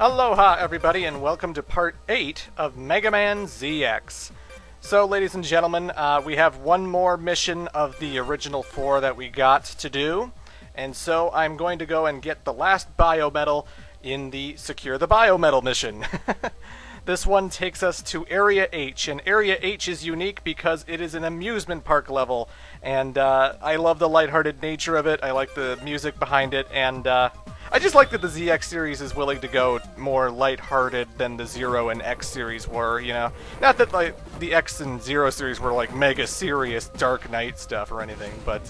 Aloha everybody and welcome to part 8 of Mega Man ZX. So ladies and gentlemen, we have one more mission of the original 4 that we got to do. And so I'm going to go and get the last Biometal in the Secure the Biometal mission. This one takes us to Area H, and Area H is unique because it is an amusement park level. And I love the lighthearted nature of it, I like the music behind it, and I just like that the ZX series is willing to go more lighthearted than the Zero and X series were, you know? Not that like the X and Zero series were like mega serious Dark Knight stuff or anything, but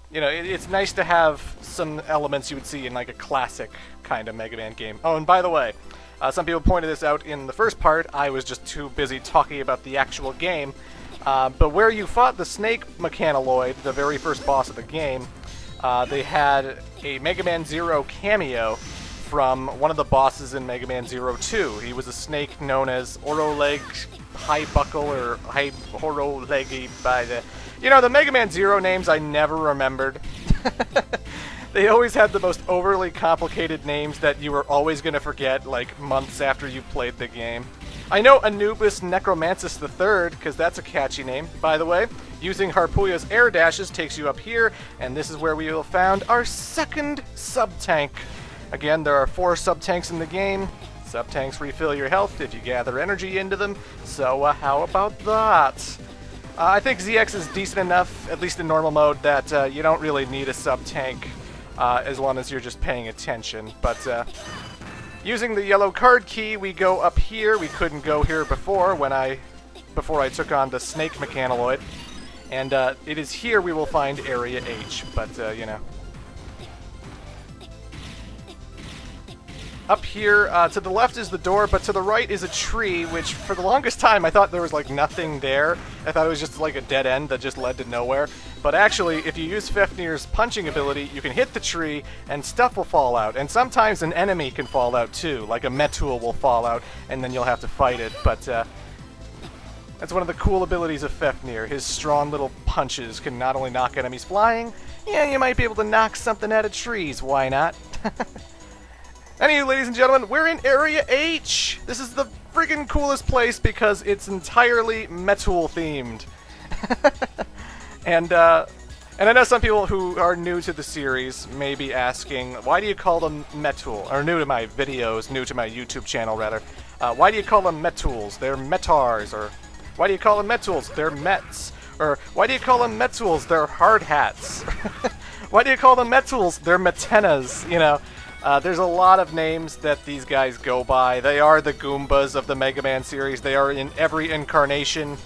you know, it's nice to have some elements you would see in like a classic kind of Mega Man game. Oh, and by the way, some people pointed this out in the first part. I was just too busy talking about the actual game. But where you fought the Snake Mechanaloid, the very first boss of the game, they had a Mega Man Zero cameo from one of the bosses in Mega Man Zero 2. He was a snake known as Oroleg High Buckle or High Horoleggy by the... You know, the Mega Man Zero names I never remembered. They always had the most overly complicated names that you were always going to forget, like, months after you played the game. I know Anubis Necromancis III, because that's a catchy name, by the way. Using Harpuya's air dashes takes you up here, and this is where we will found our second sub-tank. Again, there are 4 sub-tanks in the game. Sub-tanks refill your health if you gather energy into them, so how about that? I think ZX is decent enough, at least in normal mode, that you don't really need a sub-tank as long as you're just paying attention. But using the yellow card key, we go up here. We couldn't go here before before I took on the Snake Mechanaloid. And it is here we will find Area H, but you know. Up here, to the left is the door, but to the right is a tree, which for the longest time I thought there was like nothing there. I thought it was just like a dead end that just led to nowhere. But actually, if you use Fafnir's punching ability, you can hit the tree and stuff will fall out. And sometimes an enemy can fall out too, like a Metsu will fall out, and then you'll have to fight it. But that's one of the cool abilities of Fafnir. His strong little punches can not only knock enemies flying, yeah, you might be able to knock something out of trees, why not? Anyway, ladies and gentlemen, we're in Area H! This is the freaking coolest place because it's entirely Metsu themed. And I know some people who are new to the series may be asking, why do you call them Metsu? Or new to my videos, new to my YouTube channel rather. Why do you call them Metsuls? They're Metars. Or why do you call them Metsuls? They're Mets. Or why do you call them Metsuls? They're hard hats. Why do you call them Metsuls? They're Metenas, you know. There's a lot of names that these guys go by. They are the Goombas of the Mega Man series. They are in every incarnation,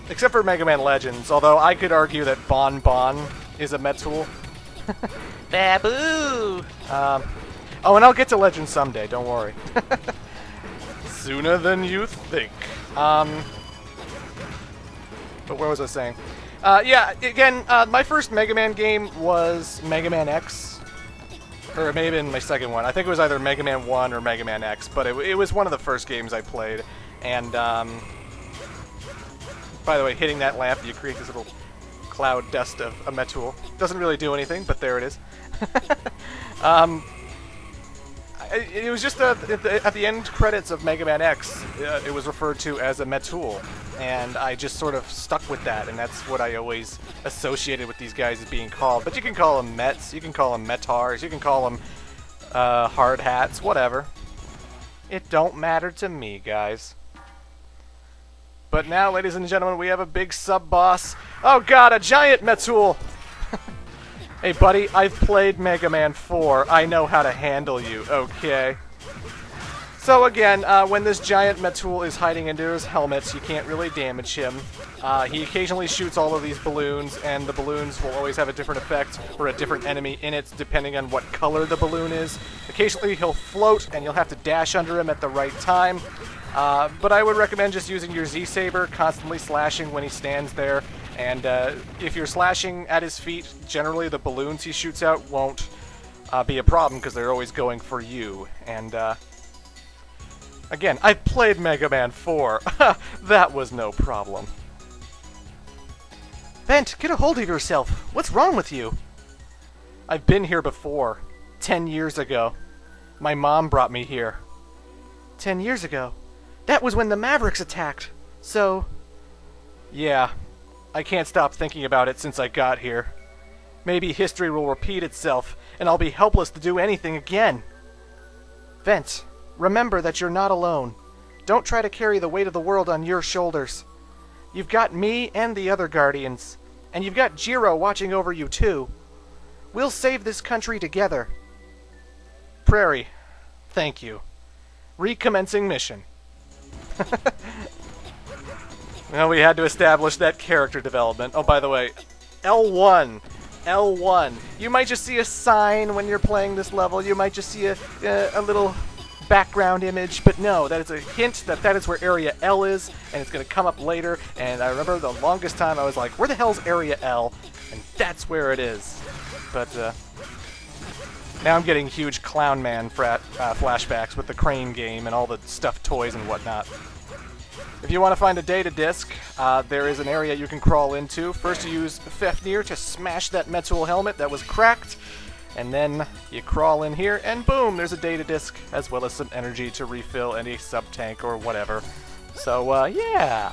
except for Mega Man Legends, although I could argue that Bon Bon is a Metsu. Babu! Oh, and I'll get to Legends someday, don't worry. Sooner than you think. But where was I saying? Yeah, again, my first Mega Man game was Mega Man X. Or it may have been my second one. I think it was either Mega Man 1 or Mega Man X, but it was one of the first games I played. And, by the way, hitting that lamp, you create this little cloud dust of a Metsu. Doesn't really do anything, but there it is. It was just at the end credits of Mega Man X, it was referred to as a Metsu, and I just sort of stuck with that, and that's what I always associated with these guys as being called. But you can call them Mets, you can call them Metars, you can call them hard hats, whatever. It don't matter to me, guys. But now, ladies and gentlemen, we have a big sub-boss. Oh god, a giant Metsu! Hey buddy, I've played Mega Man 4. I know how to handle you, okay? So again, when this giant Metsu is hiding into his helmets, you can't really damage him. He occasionally shoots all of these balloons, and the balloons will always have a different effect for a different enemy in it, depending on what color the balloon is. Occasionally he'll float, and you'll have to dash under him at the right time. But I would recommend just using your Z-Saber, constantly slashing when he stands there. And if you're slashing at his feet, generally the balloons he shoots out won't be a problem because they're always going for you. And again, I've played Mega Man 4. That was no problem. Bent, get a hold of yourself. What's wrong with you? I've been here before. 10 years ago. My mom brought me here. 10 years ago? That was when the Mavericks attacked. So... Yeah. I can't stop thinking about it since I got here. Maybe history will repeat itself, and I'll be helpless to do anything again. Vent, remember that you're not alone. Don't try to carry the weight of the world on your shoulders. You've got me and the other Guardians, and you've got Jiro watching over you too. We'll save this country together. Prairie, thank you. Recommencing mission. Well, we had to establish that character development. Oh, by the way, L1. L1. You might just see a sign when you're playing this level. You might just see a little background image, but no, that is a hint that that is where Area L is, and it's going to come up later. And I remember the longest time I was like, where the hell's Area L? And that's where it is. But now I'm getting huge Clown Man flashbacks with the Crane game and all the stuffed toys and whatnot. If you want to find a data disk, there is an area you can crawl into. First you use Fafnir to smash that Metsu helmet that was cracked, and then you crawl in here, and boom, there's a data disk, as well as some energy to refill any sub-tank or whatever. So, yeah.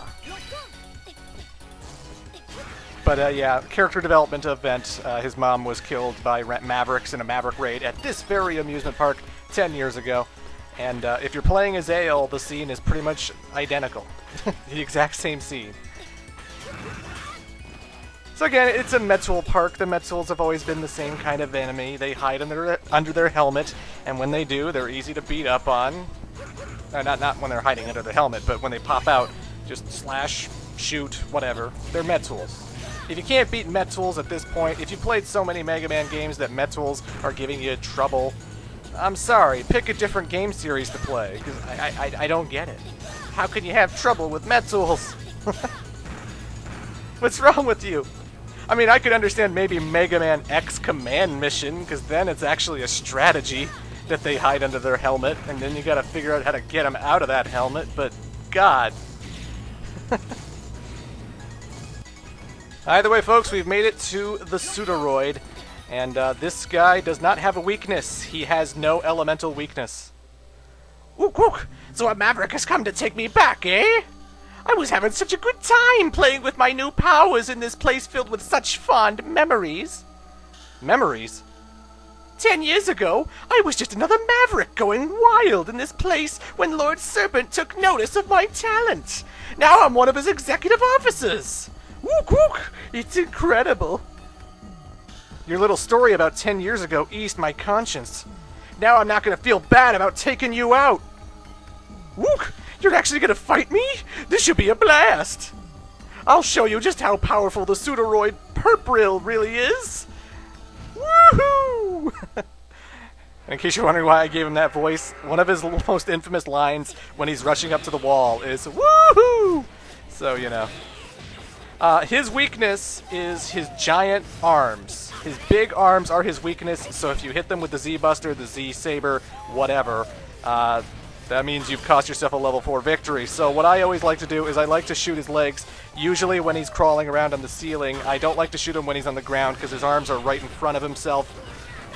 But, yeah, character development event. His mom was killed by Mavericks in a Maverick raid at this very amusement park 10 years ago. And if you're playing as Ale, the scene is pretty much identical. The exact same scene. So again, it's a Metsu park. The Metsuls have always been the same kind of enemy. They hide under their helmet, and when they do, they're easy to beat up on. Not when they're hiding under the helmet, but when they pop out, just slash, shoot, whatever. They're Metsuls. If you can't beat Metsuls at this point, if you played so many Mega Man games that Metsuls are giving you trouble, I'm sorry, pick a different game series to play, because I don't get it. How can you have trouble with Metsuls? What's wrong with you? I mean, I could understand maybe Mega Man X Command Mission, because then it's actually a strategy that they hide under their helmet, and then you gotta figure out how to get them out of that helmet, but God. Either way, folks, we've made it to the Pseudoroid. And this guy does not have a weakness. He has no elemental weakness. Ook, ook. So a Maverick has come to take me back, eh? I was having such a good time playing with my new powers in this place filled with such fond memories. Memories? 10 years ago, I was just another Maverick going wild in this place when Lord Serpent took notice of my talent. Now I'm one of his executive officers. Ook, ook. It's incredible. Your little story about 10 years ago eased my conscience. Now I'm not going to feel bad about taking you out. Wook! You're actually going to fight me? This should be a blast. I'll show you just how powerful the Pseudoroid Purprill really is. Woohoo! In case you're wondering why I gave him that voice, one of his most infamous lines when he's rushing up to the wall is woohoo! So, you know. His weakness is his giant arms. His big arms are his weakness, so if you hit them with the Z-Buster, the Z-Saber, whatever, that means you've cost yourself a level 4 victory. So what I always like to do is I like to shoot his legs, usually when he's crawling around on the ceiling. I don't like to shoot him when he's on the ground because his arms are right in front of himself,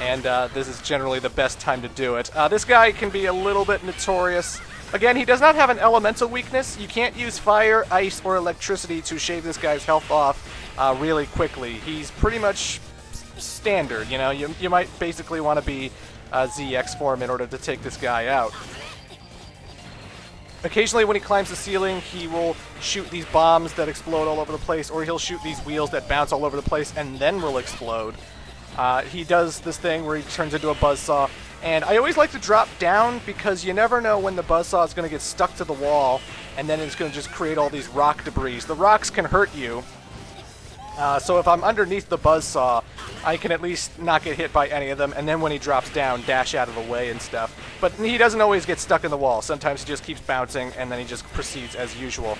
and this is generally the best time to do it. This guy can be a little bit notorious. Again, he does not have an elemental weakness. You can't use fire, ice, or electricity to shave this guy's health off really quickly. He's pretty much standard, you know. You might basically want to be ZX form in order to take this guy out. Occasionally when he climbs the ceiling, he will shoot these bombs that explode all over the place, or he'll shoot these wheels that bounce all over the place and then will explode. He does this thing where he turns into a buzzsaw, and I always like to drop down because you never know when the buzzsaw is going to get stuck to the wall, and then it's going to just create all these rock debris. The rocks can hurt you, so if I'm underneath the buzzsaw, I can at least not get hit by any of them, and then when he drops down, dash out of the way and stuff. But he doesn't always get stuck in the wall. Sometimes he just keeps bouncing, and then he just proceeds as usual.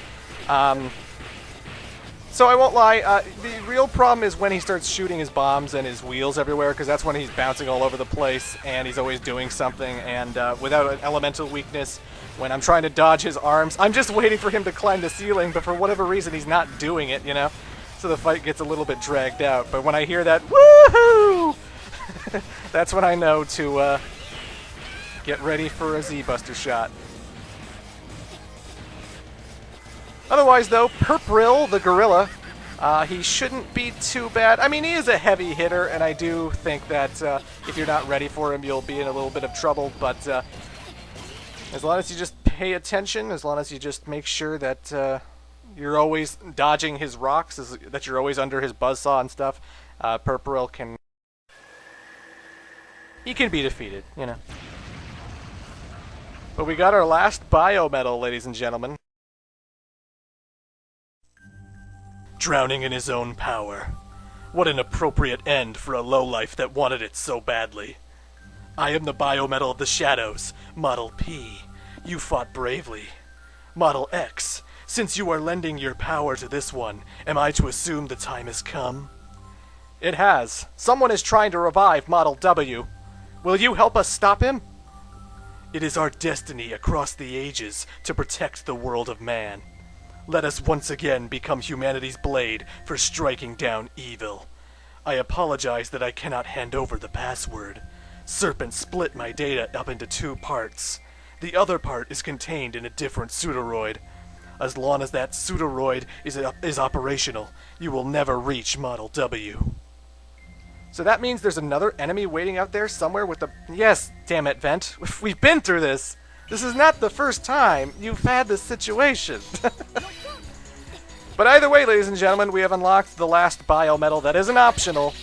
So I won't lie, the real problem is when he starts shooting his bombs and his wheels everywhere, because that's when he's bouncing all over the place, and he's always doing something, and without an elemental weakness, when I'm trying to dodge his arms, I'm just waiting for him to climb the ceiling, but for whatever reason, he's not doing it, you know? So the fight gets a little bit dragged out. But when I hear that, woohoo! That's when I know to Get ready for a Z-Buster shot. Otherwise, though, Purprill, the gorilla, he shouldn't be too bad. I mean, he is a heavy hitter, and I do think that if you're not ready for him, you'll be in a little bit of trouble. But as long as you just pay attention, as long as you just make sure that you're always dodging his rocks, that you're always under his buzzsaw and stuff, Purprill can... He can be defeated, you know. But we got our last biometal, ladies and gentlemen. Drowning in his own power. What an appropriate end for a lowlife that wanted it so badly. I am the biometal of the shadows, Model P. You fought bravely. Model X, since you are lending your power to this one, am I to assume the time has come? It has. Someone is trying to revive Model W. Will you help us stop him? It is our destiny across the ages to protect the world of man. Let us once again become humanity's blade for striking down evil. I apologize that I cannot hand over the password. Serpent split my data up into 2 parts. The other part is contained in a different pseudoroid. As long as that pseudoroid is operational, you will never reach Model W. So that means there's another enemy waiting out there somewhere with the... Yes, damn it, Vent. We've been through this. This is not the first time you've had this situation. But either way, ladies and gentlemen, we have unlocked the last biometal that isn't optional.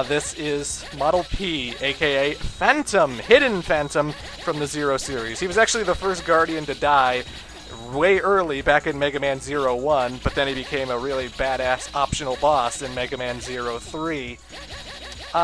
This is Model P, aka Phantom, Hidden Phantom from the Zero series. He was actually the first Guardian to die way early back in Mega Man 01, but then he became a really badass optional boss in Mega Man 03.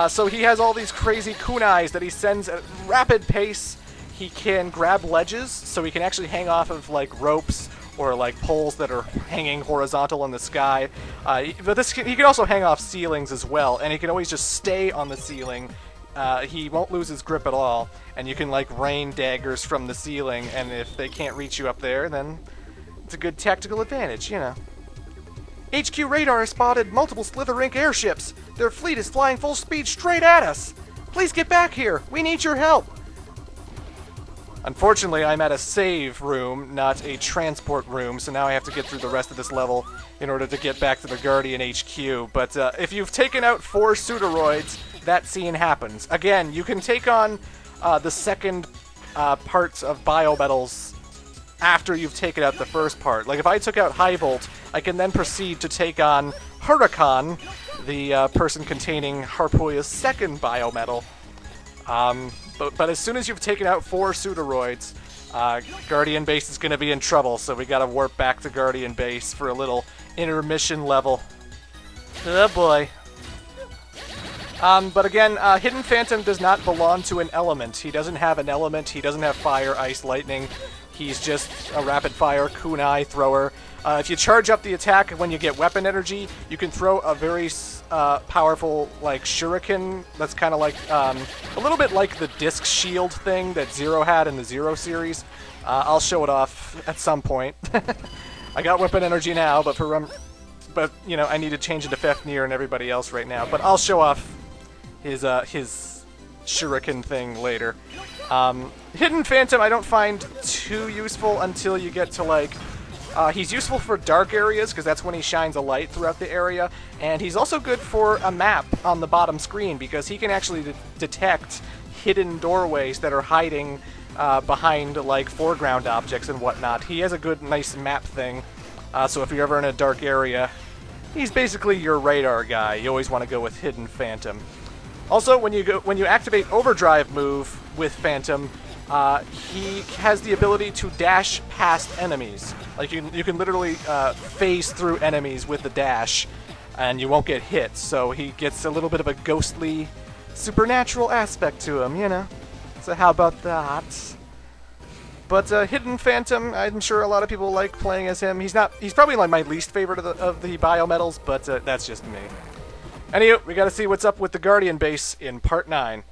So he has all these crazy kunais that he sends at rapid pace. He can grab ledges, so he can actually hang off of like ropes or like poles that are hanging horizontal in the sky. But he can also hang off ceilings as well, and he can always just stay on the ceiling. He won't lose his grip at all, and you can like rain daggers from the ceiling, and if they can't reach you up there, then it's a good tactical advantage, you know. HQ radar has spotted multiple Slitherink airships. Their fleet is flying full speed straight at us. Please get back here. We need your help. Unfortunately, I'm at a save room, not a transport room, so now I have to get through the rest of this level in order to get back to the Guardian HQ. But if you've taken out 4 pseudoroids, that scene happens. Again, you can take on the second parts of biometals after you've taken out the first part. Like if I took out High Volt, I can then proceed to take on Huracan, the person containing Harpuya's second biometal. But as soon as you've taken out 4 pseudoroids, Guardian Base is going to be in trouble, so we got to warp back to Guardian Base for a little intermission level. Oh boy. But again, Hidden Phantom does not belong to an element. He doesn't have an element, he doesn't have fire, ice, lightning. He's just a rapid-fire kunai thrower. If you charge up the attack when you get weapon energy, you can throw a very powerful, like, shuriken that's kind of like, a little bit like the disc shield thing that Zero had in the Zero series. I'll show it off at some point. I got weapon energy now, but you know, I need to change it to Fafnir and everybody else right now. But I'll show off his shuriken thing later. Hidden Phantom I don't find too useful until you get to, like, he's useful for dark areas, because that's when he shines a light throughout the area, and he's also good for a map on the bottom screen, because he can actually detect hidden doorways that are hiding behind, like, foreground objects and whatnot. He has a good, nice map thing, so if you're ever in a dark area, he's basically your radar guy. You always want to go with Hidden Phantom. Also, when you activate Overdrive move with Phantom, he has the ability to dash past enemies. Like you can literally phase through enemies with the dash, and you won't get hit. So he gets a little bit of a ghostly, supernatural aspect to him, you know. So how about that? But Hidden Phantom, I'm sure a lot of people like playing as him. He's probably like my least favorite of the biometals, but that's just me. Anywho, we gotta see what's up with the Guardian Base in Part 9.